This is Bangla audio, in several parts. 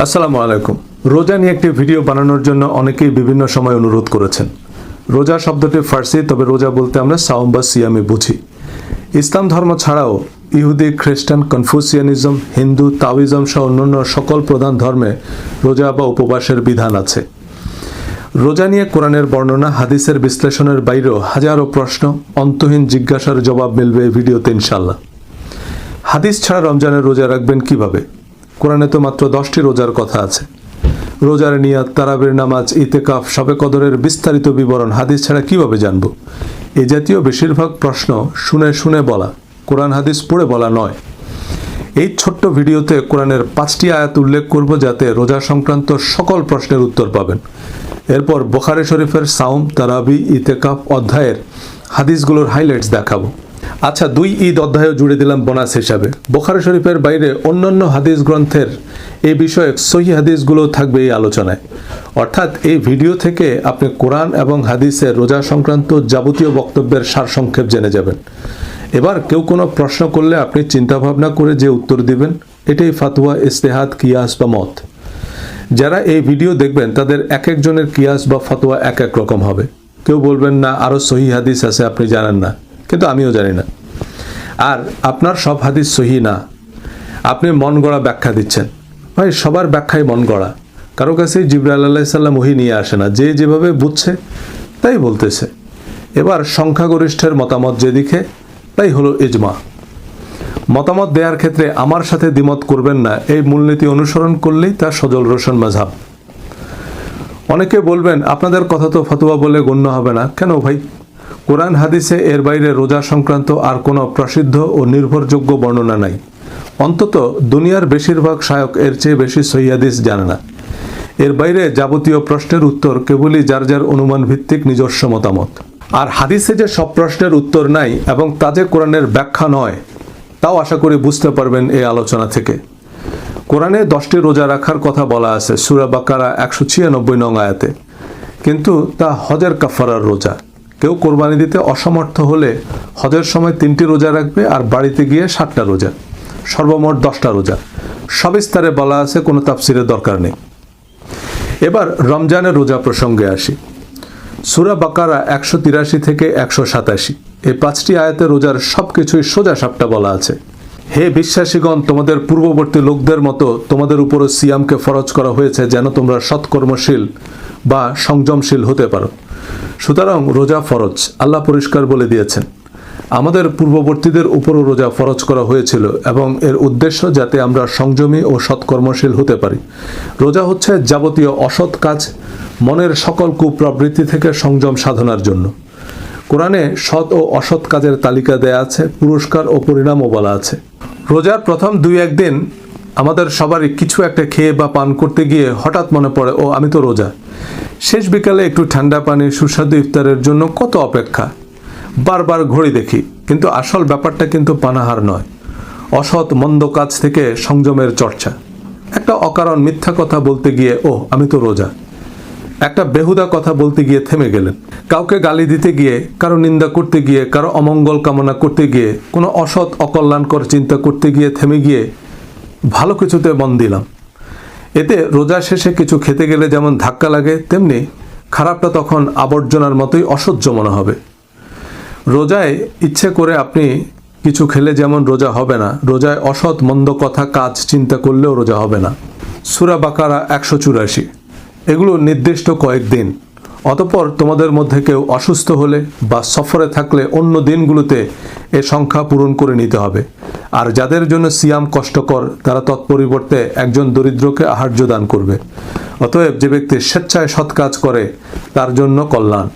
আসসালামু আলাইকুম। রোজা নিয়ে একটি ভিডিও বানানোর জন্য অনেকেই বিভিন্ন সময় অনুরোধ করেছেন। রোজা শব্দটি ফার্সি, তবে রোজা বলতে আমরা সাওম বা সিয়ামে বুঝি। ইসলাম ধর্ম ছাড়াও ইহুদি, খ্রিস্টান, কনফুসিয়ানিজম, হিন্দু, তাওইজম সহ অন্যান্য সকল প্রধান ধর্মে রোজা বা উপবাসের বিধান আছে। রোজা নিয়ে কোরআনের বর্ণনা, হাদিসের বিশ্লেষণের বাইরেও হাজারো প্রশ্ন, অন্তহীন জিজ্ঞাসার জবাব মিলবে এই ভিডিওতে ইনশাল্লাহ। হাদিস ছাড়া রমজানের রোজা রাখবেন কিভাবে? কোরআনে তো মাত্র 10টি রোজার কথা আছে। রোজার নিয়াত, তারাবির নামাজ, ইতেকাফ, শবে কদরের বিস্তারিত বিবরণ হাদিস ছাড়া কিভাবে জানব? এই জাতীয় বেশিরভাগ প্রশ্ন শুনে শুনে বলা, কোরআন হাদিস পড়ে বলা নয়। এই ছোট্ট ভিডিওতে কোরআনের 5টি আয়াত উল্লেখ করব, যাতে রোজা সংক্রান্ত সকল প্রশ্নের উত্তর পাবেন। এরপর বুখারী শরীফের সাওম, তারাবি, ইতেকাফ অধ্যায়ের হাদিসগুলোর হাইলাইটস দেখাবো। আচ্ছা, 2 ঈদ অধ্যায়ও জুড়ে দিলাম বোনাস হিসাবে। বুখারী শরীফের বাইরে অন্যান্য হাদিস গ্রন্থের এই বিষয়ে সহিহ হাদিসগুলো থাকবে এই আলোচনায়। অর্থাৎ এই ভিডিও থেকে আপনি কোরআন এবং হাদিসের রোজা সংক্রান্ত যাবতীয় বক্তব্যের সারসংক্ষেপ জেনে যাবেন। এবার কেউ কোনো প্রশ্ন করলে আপনি চিন্তাভাবনা করে যে উত্তর দিবেন, এটাই ফাতোয়া, ইজতিহাদ, কিয়াস বা মত। যারা এই ভিডিও দেখবেন তাদের এক একজনের কিয়াস বা ফতোয়া এক এক রকম হবে। কেউ বলবেন না আরও সহিহ হাদিস আছে, আপনি জানেন না, কিন্তু আমিও জানি না। আর আপনার সব হাদিস সহিহ না, আপনি মন গড়া ব্যাখ্যা দিচ্ছেন। ভাই, সবার ব্যাখ্যাই মন গড়া। কারো কাছেই জিবরাইল আলাইহিস সালাম ওহী নিয়ে আসে না, যে যেভাবে বুঝছে তাই বলতেছে। এবার সংখ্যাগরিষ্ঠের মতামত যেদিকে, তাই হলো ইজমা। মতামত দেওয়ার ক্ষেত্রে আমার সাথে দ্বিমত করবেন না, এই মূলনীতি অনুসরণ করলেই তা সজল রোশন মাযহাব। অনেকে বলবেন আপনাদের কথা তো ফতোয়া বলে গণ্য হবে না। কেন ভাই? কোরআন হাদিসে এর বাইরে রোজা সংক্রান্ত আর কোনো প্রসিদ্ধ ও নির্ভরযোগ্য বর্ণনা নাই। অন্তত দুনিয়ার বেশিরভাগ শায়ক এর চেয়ে বেশি সহিহ হাদিস জানে না। এর বাইরে যাবতীয় প্রশ্নের উত্তর কেবলই যার যার অনুমান ভিত্তিক নিজস্ব মতামত। আর হাদিসে যে সব প্রশ্নের উত্তর নাই এবং তা যে কোরআনের ব্যাখ্যা নয়, তাও আশা করি বুঝতে পারবেন এই আলোচনা থেকে। কোরআনে 10টি রোজা রাখার কথা বলা আছে সূরা বাকারা 196 নং আয়াতে, কিন্তু তা হজের কাফারার রোজা। কেউ কোরবানি দিতে অসমর্থ হলে হজের সময় 3টি রোজা রাখবে, আর বাড়িতে গিয়ে 7টা রোজা, সর্বমোট 10টা রোজা। সবিস্তারে বলা আছে, কোনো তাফসিরের দরকার নেই। এবার রমজানের রোজা প্রসঙ্গে আসি। সূরা বাকারা 183 থেকে 187 এই 5টি আয়াতে রোজার সবকিছুই সোজা সাপটা বলা আছে। হে বিশ্বাসীগণ, তোমাদের পূর্ববর্তী লোকদের মতো তোমাদের উপরও সিয়ামকে ফরজ করা হয়েছে, যেন তোমরা সৎকর্মশীল বা সংযমশীল হতে পারো। সুতরাং রোজা ফরজ, আল্লাহ পরিষ্কার বলে দিয়েছেন। আমাদের পূর্ববর্তীদের উপরও রোজা ফরজ করা হয়েছিল, এবং এর উদ্দেশ্য যাতে আমরা সংযমী ও সৎকর্মশীল হতে পারি। রোজা হচ্ছে যাবতীয় অসৎ কাজ, মনের সকল কুপ্রবৃত্তি থেকে সংযম সাধনার জন্য। কোরআনে সৎ ও অসৎ কাজের তালিকা দেয়া আছে, পুরস্কার ও পরিণামও বলা আছে। রোজার প্রথম 2-1 দিন আমাদের সবারই কিছু একটা খেয়ে বা পান করতে গিয়ে হঠাৎ মনে পড়ে, ও আমি তো রোজা। শেষ বিকালে একটু ঠান্ডা পানি, সুস্বাদু ইফতারের জন্য কত অপেক্ষা, বারবার ঘড়ি দেখি। কিন্তু আসল ব্যাপারটা কিন্তু পানাহার নয়, অসৎ মন্দ কাজ থেকে সংযমের চর্চা। একটা অকারণ মিথ্যা কথা বলতে গিয়ে ও আমি তো রোজা, একটা বেহুদা কথা বলতে গিয়ে থেমে গেলেন, কাউকে গালি দিতে গিয়ে, কারো নিন্দা করতে গিয়ে, কারো অমঙ্গল কামনা করতে গিয়ে, কোনো অসৎ অকল্যাণকর চিন্তা করতে গিয়ে থেমে গিয়ে ভালো কিছুতে মন দিলাম। এতে রোজা শেষে কিছু খেতে গেলে যেমন ধাক্কা লাগে, তেমনি খারাপটা তখন আবর্জনার মতোই অসহ্য মনে হবে। রোজায় ইচ্ছে করে আপনি কিছু খেলে যেমন রোজা হবে না, রোজায় অসৎ মন্দ কথা কাজ চিন্তা করলেও রোজা হবে না। সূরা বাকারা 184। এগুলো নির্দিষ্ট কয়েকদিন। অতঃপর তোমাদের মধ্যে কেউ অসুস্থ হলে বা সফরে থাকলে অন্য দিনগুলোতে এ সংখ্যা পূরণ করে নিতে হবে। আর যাদের জন্য সিয়াম কষ্টকর, তারা তৎপরিবর্তে একজন দরিদ্রকে আহার্য দান করবে। অতএব যে ব্যক্তি স্বেচ্ছায় সৎ কাজ করে তার জন্য কল্যাণ।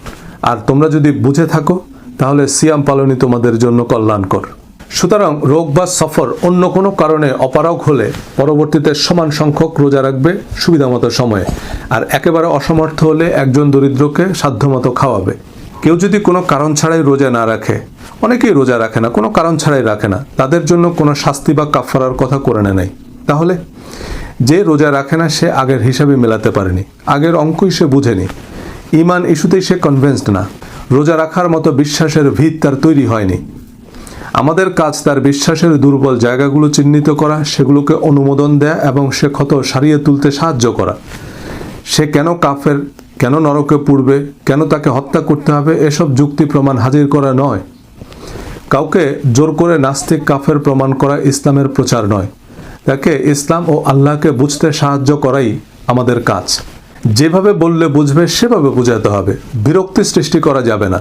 আর তোমরা যদি বুঝে থাকো তাহলে সিয়াম পালনই তোমাদের জন্য কল্যাণকর। সুতরাং রোগ বা সফর অন্য কোনো কারণে অপারগ হলে পরবর্তীতে সমান সংখ্যক রোজা রাখবে সুবিধামতো সময়ে, আর একেবারে অসমর্থ হলে একজন দরিদ্রকে সাধ্যমতো খাওয়াবে। কেউ যদি কোনো কারণ ছাড়াই রোজা না রাখে, অনেকেই রোজা রাখে না, কোনো কারণ ছাড়াই রাখে না, তাদের জন্য কোনো শাস্তি বা কাফারার কথা কোরআনে নেই। তাহলে যে রোজা রাখে না সে আগের হিসাবে মেলাতে পারেনি, আগের অঙ্কই সে বুঝেনি, ঈমান ইস্যুতেই সে কনভিন্সড না, রোজা রাখার মতো বিশ্বাসের ভিত তার তৈরি হয়নি। আমাদের কাজ তার বিশ্বাসের দুর্বল জায়গাগুলো চিহ্নিত করা, সেগুলোকে অনুমোদন দেয়া এবং সে ক্ষত সারিয়ে তুলতে সাহায্য করা। সে কেন কাফের, কেন নরকে পুড়বে, কেন তাকে হত্যা করতে হবে, এসব যুক্তি প্রমাণ হাজির করা নয়। কাউকে জোর করে নাস্তিক কাফের প্রমাণ করা ইসলামের প্রচার নয়। তাকে ইসলাম ও আল্লাহকে বুঝতে সাহায্য করাই আমাদের কাজ। যেভাবে বললে বুঝবে সেভাবে বোঝাতে হবে, বিরক্তি সৃষ্টি করা যাবে না।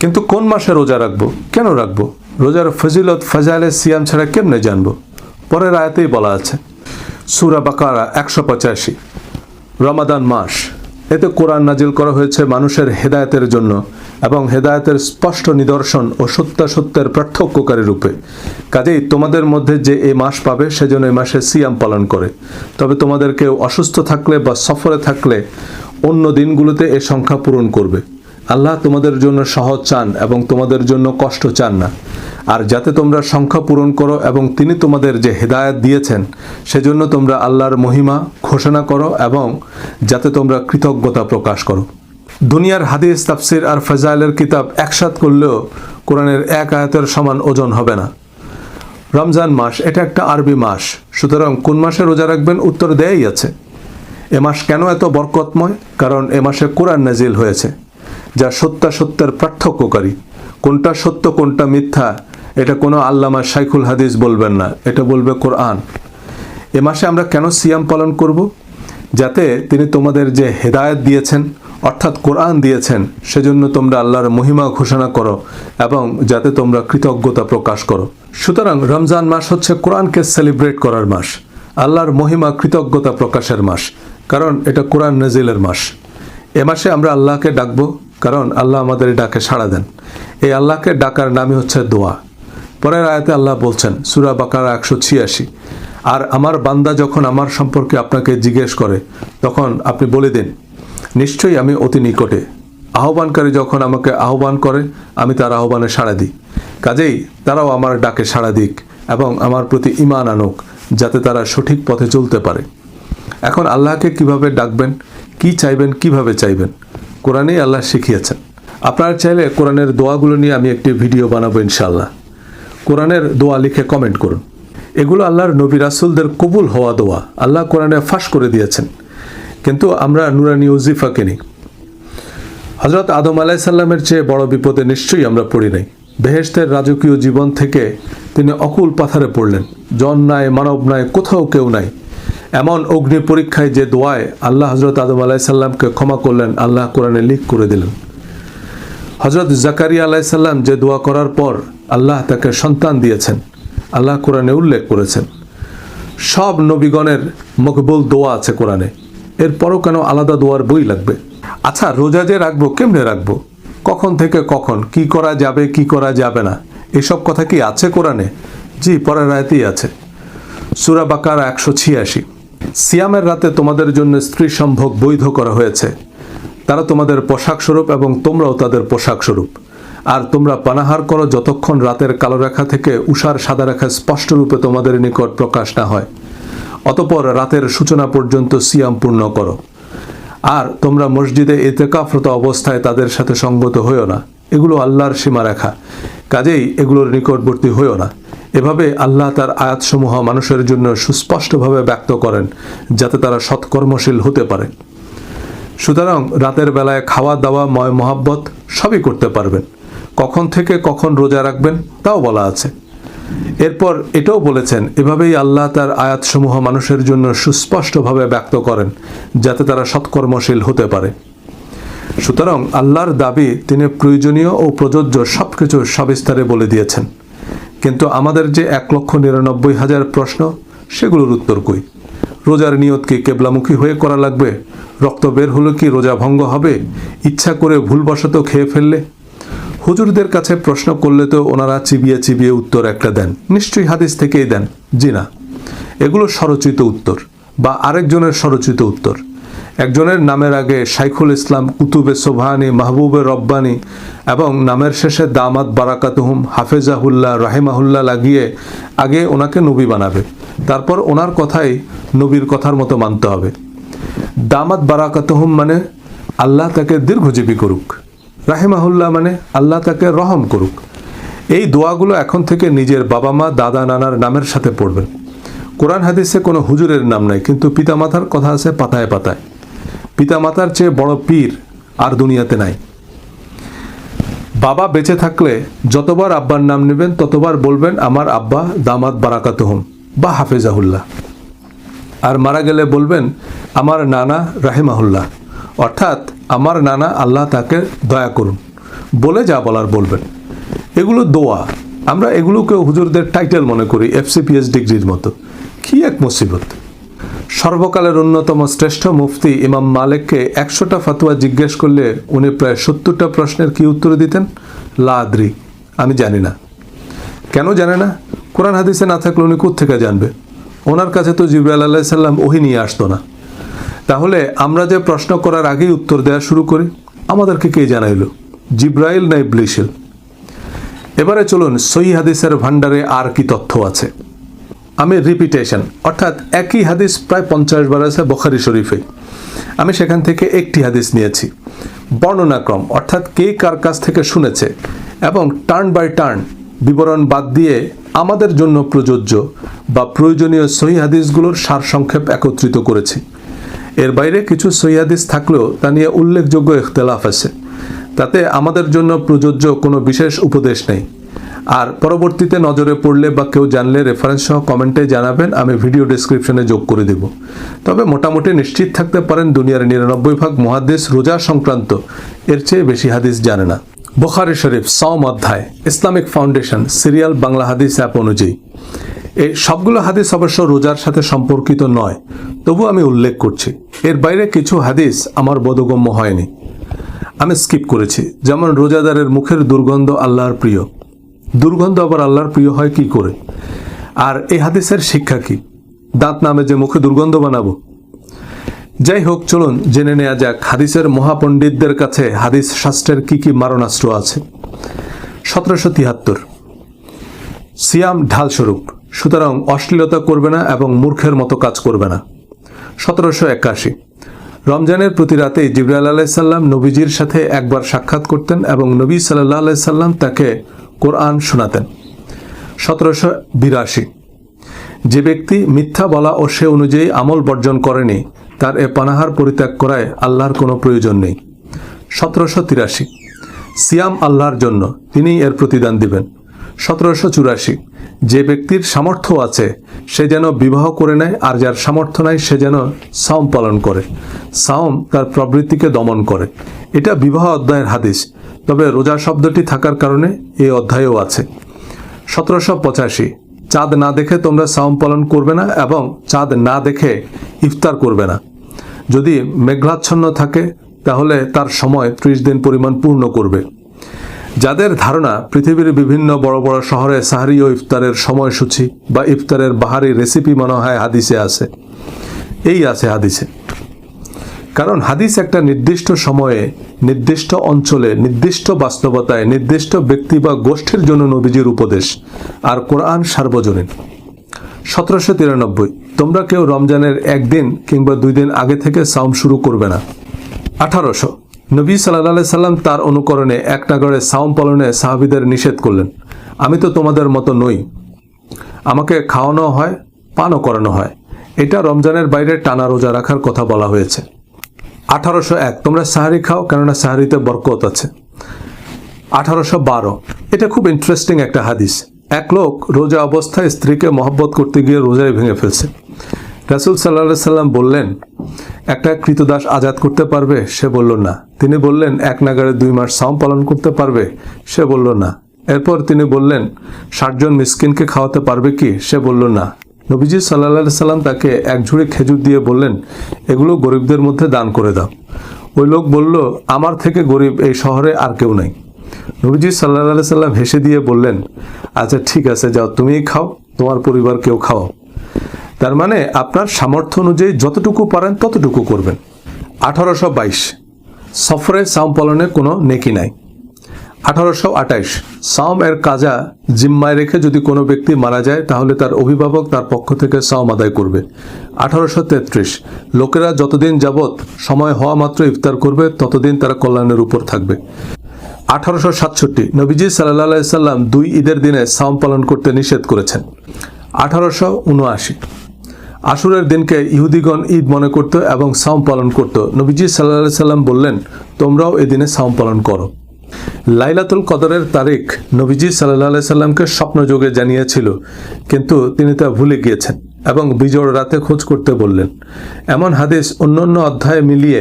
কিন্তু কোন মাসে রোজা রাখবো, কেন রাখবো, রোজার ফজিলত ফাজাইলে সিয়াম ছাড়া কেমনে জানবো? পরের আয়াতেই বলা আছে, সূরা বাকারা 185, রমাদান মাস। এতে কোরআন নাজিল করা হয়েছে মানুষের হেদায়েতের জন্য এবং হেদায়েতের স্পষ্ট নিদর্শন ও সত্যাসত্যের পার্থক্যকারী রূপে। কাজেই তোমাদের মধ্যে যে এই মাস পাবে সেজন্য এই মাসে সিয়াম পালন করে। তবে তোমাদের কেউ অসুস্থ থাকলে বা সফরে থাকলে অন্য দিনগুলোতে এ সংখ্যা পূরণ করবে। আল্লাহ তোমাদের জন্য সহজ চান এবং তোমাদের জন্য কষ্ট চান না। আর যাতে তোমরা সংখ্যা পূরণ করো এবং তিনি তোমাদের যে হেদায়েত দিয়েছেন সেজন্য তোমরা আল্লাহর মহিমা ঘোষণা করো এবং যাতে তোমরা কৃতজ্ঞতা প্রকাশ করো। দুনিয়ার হাদিস, তাফসির আর ফাজাইলের কিতাব একসাথ করলেও কোরআনের এক আয়াতের সমান ওজন হবে না। রমজান মাস এটা একটা আরবি মাস, সুতরাং কোন মাসে রোজা রাখবেন উত্তর দেয়াই আছে। এ মাস কেন এত বরকতময়? কারণ এ মাসে কোরআন নাজিল হয়েছে যা সত্যাসত্যের পার্থক্যকারী। কোনটা সত্য কোনটা মিথ্যা এটা কোনো আল্লামা শাইখুল হাদিস বলবেন না, এটা বলবে কোরআন। এ মাসে আমরা কেন সিয়াম পালন করব? যাতে তিনি তোমাদের যে হেদায়েত দিয়েছেন অর্থাৎ কোরআন দিয়েছেন সেজন্য তোমরা আল্লাহর মহিমা ঘোষণা করো এবং যাতে তোমরা কৃতজ্ঞতা প্রকাশ করো। সুতরাং রমজান মাস হচ্ছে কোরআনকে সেলিব্রেট করার মাস, আল্লাহর মহিমা কৃতজ্ঞতা প্রকাশের মাস, কারণ এটা কোরআন নাজিলের মাস। এ মাসে আমরা আল্লাহকে ডাকবো কারণ আল্লাহ আমাদের ডাকে সাড়া দেন। এই আল্লাহকে ডাকার নামই হচ্ছে দোয়া। পরের আয়াতে আল্লাহ বলছেন, সূরা বাকারা 186, আর আমার বান্দা যখন আমার সম্পর্কে আপনাকে জিজ্ঞেস করে তখন আপনি বলে দিন, নিশ্চয়ই আমি অতি নিকটে। আহ্বানকারী যখন আমাকে আহ্বান করে আমি তার আহ্বানে সাড়া দিই। কাজেই তারাও আমার ডাকে সাড়া দিক এবং আমার প্রতি ঈমান আনুক যাতে তারা সঠিক পথে চলতে পারে। এখন আল্লাহকে কিভাবে ডাকবেন, কি চাইবেন, কিভাবে চাইবেন, কোরআনেই আল্লাহ শিখিয়েছেন। আপনারা চাইলে কোরআনের দোয়াগুলো নিয়ে আমি একটি ভিডিও বানাবো ইনশাআল্লাহ। কোরআনের দোয়া লিখে কমেন্ট করুন। এগুলো আল্লাহর নবী রাসূলদের কবুল হওয়া দোয়া, আল্লাহ কোরআনে ফাঁস করে দিয়েছেন। কিন্তু আমরা নুরানি ওজিফাকে নিই। হযরত আদম আলাইহিস সালামের চেয়ে বড় বিপদে নিশ্চয়ই আমরা পড়ি নাই। বেহেশতের রাজকীয় জীবন থেকে তিনি অকুল পাথারে পড়লেন। জন নাই, মানব নাই, কোথাও কেউ নাই। এমন অগ্নি পরীক্ষায় যে দোয়ায় আল্লাহ হযরত আদম আলাইহিস সালামকে ক্ষমা করলেন, আল্লাহ কোরআনে লিখ করে দিলেন। হযরত জাকারিয়া আলাইহিস সালাম যে দোয়া করার পর আল্লাহ তাকে সন্তান দিয়েছেন, আল্লাহ কোরআনে উল্লেখ করেছেন। সব নবীগণের মকবুল দোয়া আছে কোরআনে, এরপরও কেন আলাদা দোয়ার বই লাগবে? আচ্ছা, রোজা যে রাখবো কেমনে রাখবো, কখন থেকে কখন, কি করা যাবে কি করা যাবে না, এসব কথা কি আছে কোরআনে? জি, পরের আয়াতেই আছে, সূরা বাকারা 186। সিয়ামের রাতে তোমাদের জন্য স্ত্রী সম্ভোগ বৈধ করা হয়েছে, তারা তোমাদের পোশাক স্বরূপ এবং তোমরাও তাদের পোশাক স্বরূপ। আর তোমরা পানাহার করো যতক্ষণ রাতের কালো রেখা থেকে উষার সাদা রেখা স্পষ্ট রূপে তোমাদের নিকট প্রকাশ না হয়। অতঃপর রাতের সূচনা পর্যন্ত সিয়াম পূর্ণ করো। আর তোমরা মসজিদে ইতিকাফরত অবস্থায় তাদের সাথে সঙ্গত হইও না, এগুলো আল্লাহর সীমারেখা, কাজেই এগুলোর নিকটবর্তী হইও না। এভাবে আল্লাহ তার আয়াতসমূহ মানুষের জন্য সুস্পষ্টভাবে ব্যক্ত করেন যাতে তারা সৎকর্মশীল হতে পারে। সুতরাং রাতের বেলায় খাওয়া দাওয়া, ময় মহাব্বত সবই করতে পারবেন। কখন থেকে কখন রোজা রাখবেন তাও বলা আছে। এরপর এটাও বলেছেন, এভাবেই আল্লাহ তার আয়াতসমূহ মানুষের জন্য সুস্পষ্টভাবে ব্যক্ত করেন যাতে তারা সৎকর্মশীল হতে পারে। সুতরাং আল্লাহর দাবি তিনি প্রয়োজনীয় ও প্রযোজ্য সবকিছু সবিস্তারে বলে দিয়েছেন। কিন্তু আমাদের যে 1,99,000 প্রশ্ন, সেগুলোর উত্তর কই? রোজার নিয়ত কি কেবলামুখী হয়ে করা লাগবে? রক্ত বের হলো কি রোজা ভঙ্গ হবে? ইচ্ছা করে ভুলবশত খেয়ে ফেললে? হুজুরদের কাছে প্রশ্ন করলে তো ওনারা চিবিয়ে চিবিয়ে উত্তর একটা দেন, নিশ্চয়ই হাদিস থেকেই দেন। জি না, এগুলো স্বরচিত উত্তর বা আরেকজনের স্বরচিত উত্তর। একজনের নামের আগে শাইখুল ইসলাম, কুতুবে সোবহানি, মাহবুবে রব্বানি এবং নামের শেষে দামাত বারাকাতুহুম, হাফেজাহুল্লাহ, রাহিমাহুল্লাহ লাগিয়ে আগে ওনাকে নবী বানাবে, তারপর ওনার কথাই নবীর কথার মতো মানতে হবে। দামাত বারাকাতুহুম মানে আল্লাহ তাকে দীর্ঘজীবী করুক, রাহিমাহুল্লাহ মানে আল্লাহ তাকে রহম করুক। এই দোয়াগুলো এখন থেকে নিজের বাবা মা দাদা নানার নামের সাথে পড়বেন। কোরআন হাদিসে কোনো হুজুরের নাম নাই, কিন্তু পিতামাতার কথা আছে পাতায় পাতায়। পিতামাতার চেয়ে বড় পীর আর দুনিয়াতে নাই। বাবা বেঁচে থাকলে যতবার আব্বার নাম নেবেন ততবার বলবেন আমার আব্বা দামাত বারাকাতুহুম বা হাফেজাহুল্লাহ, আর মারা গেলে বলবেন আমার নানা রাহিমাহুল্লাহ, অর্থাৎ আমার নানা আল্লাহ তাকে দয়া করুন বলে যা বলার বলবেন। এগুলো দোয়া, আমরা এগুলোকে হুজুরদের টাইটেল মনে করি, FCPS ডিগ্রির মতো। কি এক মুসিবত! সর্বকালের অন্যতম শ্রেষ্ঠ মুফতি ইমাম মালিককে 100টা ফতোয়া জিজ্ঞেস করলে উনি প্রায় 70টা প্রশ্নের কি উত্তর দিতেন? লা আদরি, আমি জানি না। কেন জানে না? কোরআন হাদিসে না থাকলে উনি কোত্থেকে জানবে? ওনার কাছে তো জিবরাইল আলাইহিস সালাম ওহী নিয়ে আসতো না। তাহলে আমরা যে প্রশ্ন করার আগেই উত্তর দেওয়া শুরু করি, আমাদেরকে কে জানাইলো? জিবরাইল না ইবলিস? এবারে চলুন সহিহ হাদিসের ভান্ডারে আর কি তথ্য আছে। আমি রিপিটেশন, অর্থাৎ একই হাদিস প্রায় 50 বার আছে বুখারী শরীফে। আমি সেখান থেকে একটি হাদিস নিয়েছি। বর্ণনাক্রম, অর্থাৎ কে কার কাছ থেকে শুনেছে, এবং টার্ন বাই টার্ন বিবরণ বাদ দিয়ে আমাদের জন্য প্রযোজ্য বা প্রয়োজনীয় সহিহ হাদিসগুলোর সারসংক্ষেপ একত্রিত করেছি। এর বাইরে কিছু সহিহ হাদিস থাকলেও তা নিয়ে উল্লেখযোগ্য ইখতিলাফ আছে। তাতে আমাদের জন্য প্রযোজ্য কোনো বিশেষ উপদেশ নেই। আর পরবর্তীতে নজরে পড়লে বা কেউ জানলে রেফারেন্স সহ কমেন্টে জানাবেন, আমি ভিডিও ডেসক্রিপশনে যোগ করে দেব। তবে মোটামুটি নিশ্চিত থাকতে পারেন দুনিয়ার 99% মুহাদ্দিস রোজা সংক্রান্ত এর চেয়ে বেশি হাদিস জানে না। বুখারী শরীফ সাওম অধ্যায়, ইসলামিক ফাউন্ডেশন সিরিয়াল বাংলা হাদিস অ্যাপ অনুযায়ী এই সবগুলো হাদিস অবশ্য রোজার সাথে সম্পর্কিত নয়, তবু আমি উল্লেখ করছি। এর বাইরে কিছু হাদিস আমার বোধগম্য হয়নি, আমি স্কিপ করেছি। যেমন রোজাদারের মুখের দুর্গন্ধ আল্লাহর প্রিয়। দুর্গন্ধ আবার আল্লাহর প্রিয় হয় কি করে? আর এই হাদিসের শিক্ষা কি? দাঁত নামে যে মুখে দুর্গন্ধ বানাবো? যাই হোক, চলুন জেনে নেওয়া যাক হাদিসের মহাপণ্ডিতদের কাছে হাদিস শাস্ত্রের কি কি মারণাস্ত্র আছে। 1773 সিয়াম ঢাল স্বরূপ, সুতরাং অশ্লীলতা করবে না এবং মূর্খের মতো কাজ করবে না। 1781 রমজানের প্রতি রাতেই জিবরাইল আলাইহিস সালাম নবীজির সাথে একবার সাক্ষাৎ করতেন এবং নবী সাল্লাল্লাহু আলাইহি সাল্লাম তাকে কোরআন শোনাতেন। 1782 যে ব্যক্তি মিথ্যা বলা ও সে অনুযায়ী আমল বর্জন করেনি, তার এ পানাহার পরিত্যাগ করায় আল্লাহর কোনো প্রয়োজন নেই। 1783 সিয়াম আল্লাহর জন্য, তিনিই এর প্রতিদান দিবেন। 1784 যে ব্যক্তির সামর্থ্য আছে সে যেন বিবাহ করে নেয়, আর যার সামর্থ্য নাই সে যেন সাওম পালন করে। সাওম তার প্রবৃত্তিকে দমন করে। এটা বিবাহ অধ্যায়ের হাদিস, তবে রোজা শব্দটি থাকার কারণে এই অধ্যায়েও আছে। 1785 চাঁদ না দেখে তোমরা সাওম পালন করবে না এবং চাঁদ না দেখে ইফতার করবে না। যদি মেঘাচ্ছন্ন থাকে তাহলে তার সময় 30 দিন পরিমাণ পূর্ণ করবে। যাদের ধারণা পৃথিবীর বিভিন্ন বড় বড় শহরে সাহরি ও ইফতারের সময়সূচি বা ইফতারের বাহারি রেসিপি মনে হয় হাদিসে আছে, এই আছে হাদিসে। কারণ হাদিস একটা নির্দিষ্ট সময়ে, নির্দিষ্ট অঞ্চলে, নির্দিষ্ট বাস্তবতায়, নির্দিষ্ট ব্যক্তি বা গোষ্ঠীর জন্য নবীজির উপদেশ, আর কোরআন সার্বজনীন। 1793 তোমরা কেউ রমজানের একদিন কিংবা 2 দিন আগে থেকে সাওম শুরু করবে না। 1800 নবী সাল্লাল্লাহু আলাইহি সাল্লাম তার অনুকরণে এক নাগাড়ে সাওম পালনে সাহাবীদের নিষেধ করলেন। আমি তো তোমাদের মতো নই, আমাকে খাওয়ানো হয়, পানও করানো হয়। এটা রমজানের বাইরে টানা রোজা রাখার কথা বলা হয়েছে। 1801 তোমরা সাহারি খাও, কেননা সাহারিতে বরকত আছে। 1812 এটা খুব ইন্টারেস্টিং একটা হাদিস। এক লোক রোজা অবস্থায় স্ত্রীকে মহব্বত করতে গিয়ে রোজায় ভেঙে ফেলছে। রাসূল সাল্লাল্লাহু আলাইহি সাল্লাম বললেন, একটা কৃতদাস আজাদ করতে পারবে? সে বলল না। তিনি বললেন, এক নাগাড়ে 2 মাস সাওম পালন করতে পারবে? সে বলল না। এরপর তিনি বললেন, 60 জন মিসকিনকে খাওয়াতে পারবে কি? সে বলল না। নবীজি সাল্লাল্লাহু আলাইহি সাল্লাম তাকে এক ঝুড়ি খেজুর দিয়ে বললেন, এগুলো গরিবদের মধ্যে দান করে দাও। ওই লোক বলল, আমার থেকে গরিব এই শহরে আর কেউ নাই। নবীজি সাল্লাল্লাহু আলাইহি সাল্লাম হেসে দিয়ে বললেন, আচ্ছা ঠিক আছে, যাও তুমিই খাও, তোমার পরিবার কেউ খাও। তার মানে আপনার সামর্থ্য অনুযায়ী যতটুকু পারেন ততটুকু করবেন। 1822 সফরে সাওম পালনের কোনো নেকি নাই। 1828 সাওম এর কাজা জিম্মায় রেখে যদি কোনো ব্যক্তি মারা যায় তাহলে তার অভিভাবক তার পক্ষ থেকে সাওম আদায় করবে। 1833 লোকেরা যতদিন যাবৎ সময় হওয়া মাত্র ইফতার করবে ততদিন তারা কল্যাণের উপর থাকবে। 1867 নবীজি সাল্লাল্লাহু আলাইহি সাল্লাম 2 ঈদের দিনে সাওম পালন করতে নিষেধ করেছেন। 1879 আশুরের দিনকে ইহুদিগণ ঈদ মনে করত এবং সাওম পালন করত। নবীজি সাল্লাল্লাহু আলাইহি সাল্লাম বললেন, তোমরাও এই দিনে সাওম পালন করো। লাইলাতুল কদরের তারিখ নবীজি সাল্লাল্লাহু আলাইহি সাল্লামকে স্বপ্নযোগে জানিয়েছিল, কিন্তু তিনি তা ভুলে গিয়েছেন এবং বিজোড় রাতে খোঁজ করতে বললেন। এমন হাদিস অন্যান্য অধ্যায়ে মিলিয়ে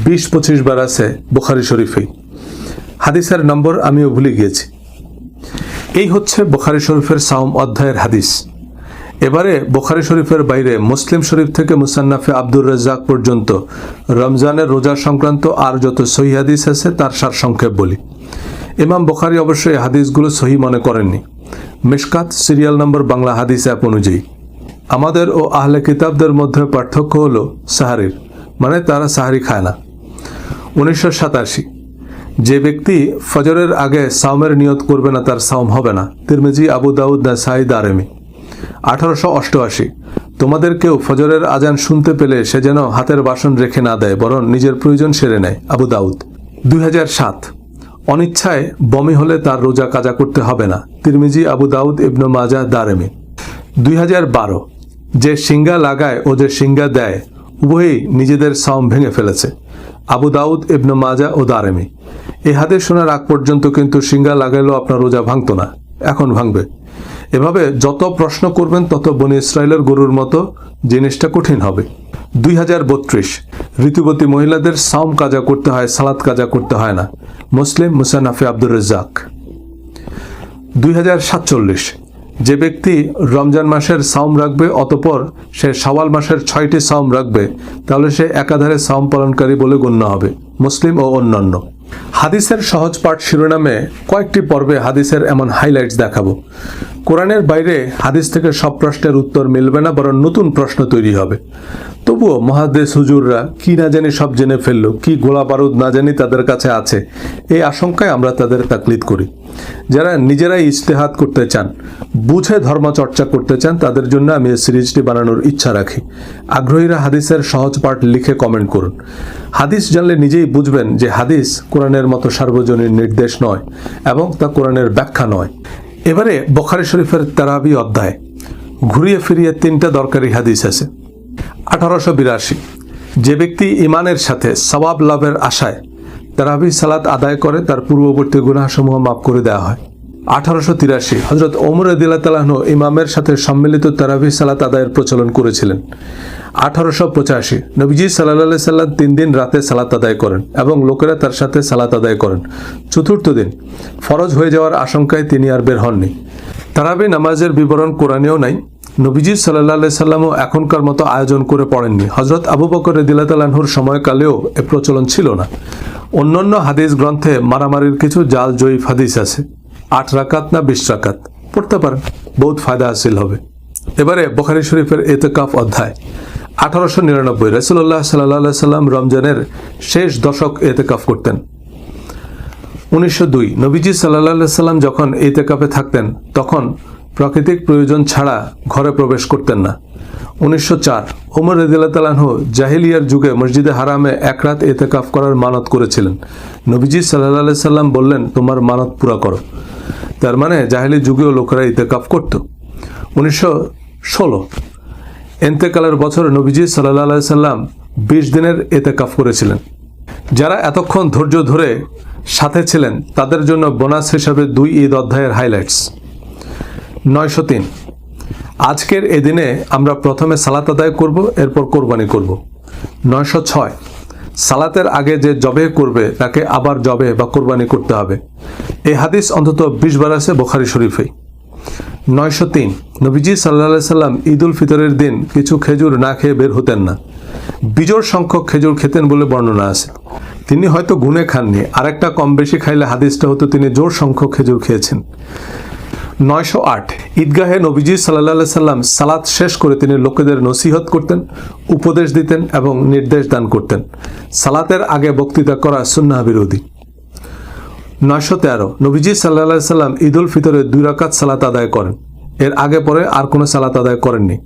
20-25 বার আছে বুখারী শরীফে। হাদিসের নম্বর আমিও ভুলে গিয়েছি। এই হচ্ছে বুখারী শরীফের সাওম অধ্যায়ের হাদিস। এবারে বুখারী শরীফের বাইরে মুসলিম শরীফ থেকে মুসান্নাফে আব্দুর রাজ্জাক পর্যন্ত রমজানের রোজা সংক্রান্ত আর যত সহিহ হাদিস আছে তার সারসংক্ষেপ বলি। ইমাম বুখারী অবশ্যই হাদিসগুলো সহিহ মনে করেননি। মিশকাত সিরিয়াল নম্বর বাংলা হাদিস অ্যাপ অনুযায়ী। আমাদের ও আহলে কিতাবদের মধ্যে পার্থক্য হলো সাহারির, মানে তারা সাহারি খায় না। 1987 যে ব্যক্তি ফজরের আগে সাওমের নিয়ত করবে না তার সাওম হবে না। তিরমিজি, আবু দাউদ, নাসাই, দারেমি। 1888 তোমাদের কেউ ফজরের আজান শুনতে পেলে সে যেন হাতের বাসন রেখে না দেয়, বরং নিজের প্রয়োজন সেরে নেয়। আবু দাউদ। 2007 অনিচ্ছায় বমি হলে তার রোজা কাজা করতে হবে না। তিরমিজি, আবু দাউদ, ইবনে মাজাহ, দারেমি। 2012 যে সিঙ্গা লাগায় ও যে সিঙ্গা দেয় উভয়ই নিজেদের সাওম ভেঙে ফেলেছে। আবু দাউদ, ইবনে মাজাহ ও দারেমি। এই হাদিস শোনার আগ পর্যন্ত কিন্তু সিঙ্গা লাগাইলেও আপনার রোজা ভাঙতো না, এখন ভাঙবে। এভাবে যত প্রশ্ন করবেন তত বনি ইসরায়েলের গরুর মতো জিনিসটা কঠিন হবে। 2032 ঋতুবতী মহিলাদের সাওম কাজা করতে হয়, সালাত কাজা করতে হয় না। মুসলিম, মুসান্নাফে আব্দুর রাজ্জাক। 2047 যে ব্যক্তি রমজান মাসের সাওম রাখবে অতঃপর সে শাওয়াল মাসের 6টি সাওম রাখবে, তাহলে সে একাধারে সাওম পালনকারী বলে গণ্য হবে। মুসলিম ও অন্যান্য। হাদিসের সহজ পাঠ শিরোনামে কয়েকটি পর্বে হাদিসের এমন হাইলাইটস দেখাবো। কোরআনের বাইরে হাদিস থেকে সব প্রশ্নের উত্তর মিলবে না, বরং নতুন প্রশ্ন তৈরি হবে। তবুও মুহাদ্দিস হুজুররা কি না জানি সব জেনে ফেললো, কি গোলা বারুদ না জানি তাদের কাছে আছে, এই আশঙ্কায় আমরা তাদের তাকলিদ করি। যারা নিজেরাই ইজতিহাদ করতে চান, বুঝে ধর্মচর্চা করতে চান, তাদের জন্য আমি এই সিরিজটি বানানোর ইচ্ছা রাখি। আগ্রহীরা হাদিসের সহজ পাঠ লিখে কমেন্ট করুন। হাদিস জানলে নিজেই বুঝবেন যে হাদিস কোরআনের মতো সার্বজনীন নির্দেশ নয় এবং তা কোরআনের ব্যাখ্যা নয়। এবারে বুখারী শরীফের তারাবি অধ্যায়। ঘুরিয়ে ফিরিয়ে 3টা দরকারি হাদিস আছে। 1882 যে ব্যক্তি ইমানের সাথে সওয়াব লাভের আশায় তারাবি সালাত আদায় করে তার পূর্ববর্তী গুনাহসমূহ মাফ করে দেওয়া হয়। 1883 হযরত ওমর রাদিয়াল্লাহু তাআলা আনহু ইমামের সাথে সম্মিলিত তারাবি সালাত আদায়ের প্রচলন করেছিলেন। 1885 নবীজি সাল্লাল্লাহু আলাইহি সাল্লাম 3 দিন রাতে সালাত আদায় করেন এবং লোকেরা তার সাথে সালাত আদায় করেন। চতুর্থ দিন ফরজ হয়ে যাওয়ার আশঙ্কায় তিনি আর বের হননি। তারাবি নামাজের বিবরণ কোরআনেও নাই। নবীজি সাল্লাল্লাহু আলাইহি সাল্লামও এখনকার মতো আয়োজন করে পড়েননি। হযরত আবু বকর রাদিয়াল্লাহু তাআলা আনহুর সময়কালেও এ প্রচলন ছিল না। অন্যান্য হাদিস গ্রন্থে মারামারির কিছু জাল জয়ীফ হাদিস আছে। 8 রাকাত না 20 রাকাত পড়তে পারেন, বহুত ফায়দা হাসিল হবে। এবারে বুখারী শরীফের ইতিকাফ অধ্যায়। 1899 রাসূলুল্লাহ সাল্লাল্লাহু আলাইহি সাল্লাম রমজানের শেষ দশক ইতিকাফ করতেন। 1902 নবীজি সাল্লাল্লাহু আলাইহি সাল্লাম যখন ইতিকাফে থাকতেন তখন প্রাকৃতিক প্রয়োজন ছাড়া ঘরে প্রবেশ করতেন না। 1904 ওমর রাদিয়াল্লাহু তাআলা আনহু জাহিলিয়ার যুগে মসজিদে হারামে 1 রাত ইতিকাফ করার মানত করেছিলেন। নবীজি সাল্লাল্লাহু আলাইহি সাল্লাম বললেন, তোমার মানত পুরা করো। তার মানে জাহিলি যুগেও লোকেরা ইতিকাফ করত। 1916 ইন্তেকালের বছর নবীজি সাল্লাল্লাহু আলাইহি সাল্লাম 20 দিনের ইতিকাফ করেছিলেন। যারা এতক্ষণ ধৈর্য ধরে সাথে ছিলেন তাদের জন্য বোনাস হিসাবে 2 ঈদ অধ্যায়ের হাইলাইটস। 903 আজকের এই দিনে আমরা প্রথমে সালাত আদায় করব, এরপর কোরবানি করব। 906 সালাতের আগে যে জবে করবে তাকে আবার জবে বা কোরবানি করতে হবে। এই হাদিস অন্তত 20 বার আছে বুখারী শরীফে। 903 নবীজি সাল্লাল্লাহু আলাইহি সাল্লাম ঈদ উল ফিতরের দিন কিছু খেজুর না খেয়ে বের হতেন না। বিজোড় সংখ্যক খেজুর খেতেন বলে বর্ণনা আছে। তিনি হয়তো গুনে খাননি, আরেকটা কম বেশি খাইলে হাদিসটা হতো তিনি জোড় সংখ্যক খেজুর খেয়েছেন। 908 ঈদগাহে নবীজি সাল্লাল্লাহু আলাইহি সাল্লাম সালাত শেষ করে তিনি লোকেদের নসিহত করতেন, উপদেশ দিতেন এবং নির্দেশ দান করতেন। সালাতের আগে বক্তৃতা করা সুন্নাহ বিরোধী। 913 নবীজি সাল্লাল্লাহু আলাইহি সাল্লাম ঈদ উল ফিতরে 2 রাকাত সালাত আদায় করেন, এর আগে পরে আর কোনো সালাত আদায় করেননি।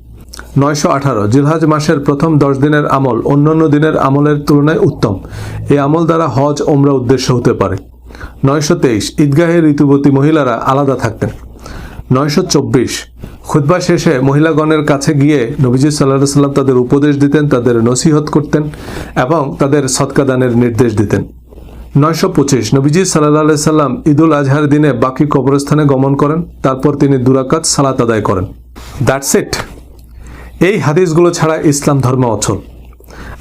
918 জিলহজ মাসের প্রথম 10 দিনের আমল অন্যান্য দিনের আমলের তুলনায় উত্তম। এই আমল দ্বারা হজ ওমরা উদ্দেশ্য হতে পারে। 923 ঈদগাহে ঋতুবতী মহিলারা আলাদা থাকতেন। 924 খুতবা শেষে মহিলাগণের কাছে গিয়ে নবীজি সাল্লাল্লাহু আলাইহি সাল্লাম তাদের উপদেশ দিতেন, তাদের নসিহত করতেন এবং তাদের সদকা দানের নির্দেশ দিতেন। 925 নবীজি সাল্লাল্লাহু আলাইহি সাল্লাম ঈদুল আজহার দিনে বাকি কবরস্থানে গমন করেন, তারপর তিনি 2 রাকাত সালাত আদায় করেন। That's it. এই হাদিসগুলো ছাড়া ইসলাম ধর্ম অচল।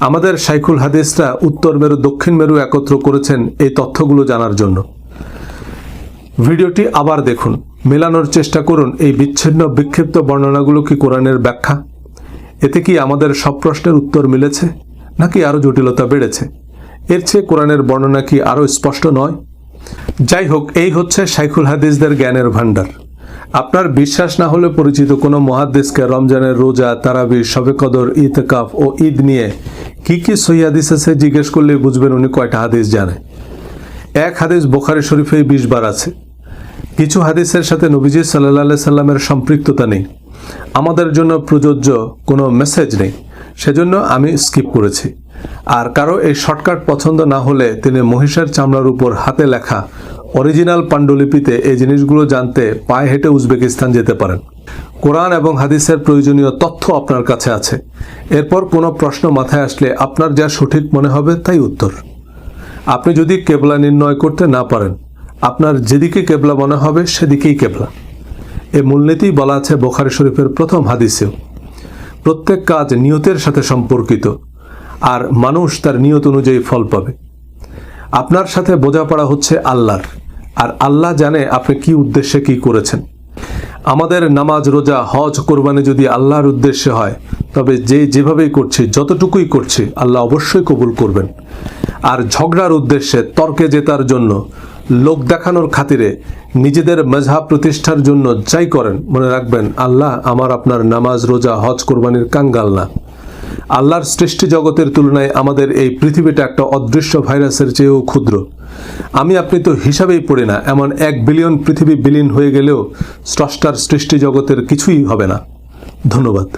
আমাদের শাইখুল হাদিসরা উত্তর মেরু দক্ষিণ মেরু একত্র করেছেন এই তথ্যগুলো জানার জন্য। ভিডিওটি আবার দেখুন, মেলানোর চেষ্টা করুন এই বিচ্ছিন্ন বিক্ষিপ্ত বর্ণনাগুলো কি কোরআনের ব্যাখ্যা। এতে কি আমাদের সব প্রশ্নের উত্তর মিলেছে নাকি আরও জটিলতা বেড়েছে? এর চেয়ে কোরআনের বর্ণনা কি আরও স্পষ্ট নয়? যাই হোক, এই হচ্ছে শাইখুল হাদিসদের জ্ঞানের ভাণ্ডার। আপনার বিশ্বাস না হলে পরিচিত কোনো মুহাদ্দিসকে রমজানের রোজা, তারাবি, শবে কদর, ইতিকাফ ও ঈদ নিয়ে কি সহিহ হাদিস আছে জিজ্ঞেস করলে বুঝবেন উনি কয়টা হাদিস জানে। এক হাদিস বুখারী শরীফেই 20 বার আছে। কিছু হাদিসের সাথে নবীজি সাল্লাল্লাহু আলাইহি সাল্লামের সম্পৃক্ততা নেই, আমাদের জন্য প্রযোজ্য কোনো মেসেজ নেই, সেজন্য আমি স্কিপ করেছি। আর কারো এই শর্টকাট পছন্দ না হলে তিনি মহিষের চামড়ার উপর হাতে লেখা অরিজিনাল পাণ্ডুলিপিতে এই জিনিসগুলো জানতে পায়ে হেঁটে উজবেকিস্তান যেতে পারেন। কোরআন এবং হাদিসের প্রয়োজনীয় তথ্য আপনার কাছে আছে। এরপর কোনো প্রশ্ন মাথায় আসলে আপনার যা সঠিক মনে হবে তাই উত্তর। আপনি যদি কেবলা নির্ণয় করতে না পারেন, আপনার যেদিকে কেবলা মনে হবে সেদিকেই কেবলা। এই মূলনীতি বলা আছে বুখারী শরীফের প্রথম হাদিসেও। প্রত্যেক কাজ নিয়তের সাথে সম্পর্কিত, আর মানুষ তার নিয়ত অনুযায়ী ফল পাবে। আপনার সাথে বোঝাপড়া হচ্ছে আল্লাহর, আর আল্লাহ জানে আপনি কি উদ্দেশ্যে কি করেছেন। আমাদের নামাজ, রোজা, হজ, কোরবানি যদি আল্লাহর উদ্দেশ্যে হয়, তবে যেভাবেই করছি, যতটুকুই করছি, আল্লাহ অবশ্যই কবুল করবেন। আর ঝগড়ার উদ্দেশ্যে, তর্কে জেতার জন্য, লোক দেখানোর খাতিরে, নিজেদের মজহাব প্রতিষ্ঠার জন্য যাই করেন, মনে রাখবেন আল্লাহ আমার আপনার নামাজ, রোজা, হজ, কোরবানির কাঙ্গাল না। আল্লাহর সৃষ্টি জগতের তুলনায় আমাদের এই পৃথিবীটা একটা অদৃশ্য ভাইরাসের চেয়েও ক্ষুদ্র। আমি আপনি তো হিসাবেই পড়ি না, এমন 1 বিলিয়ন পৃথিবী বিলীন হয়ে গেলেও স্রষ্টার সৃষ্টি জগতের কিছুই হবে না। ধন্যবাদ।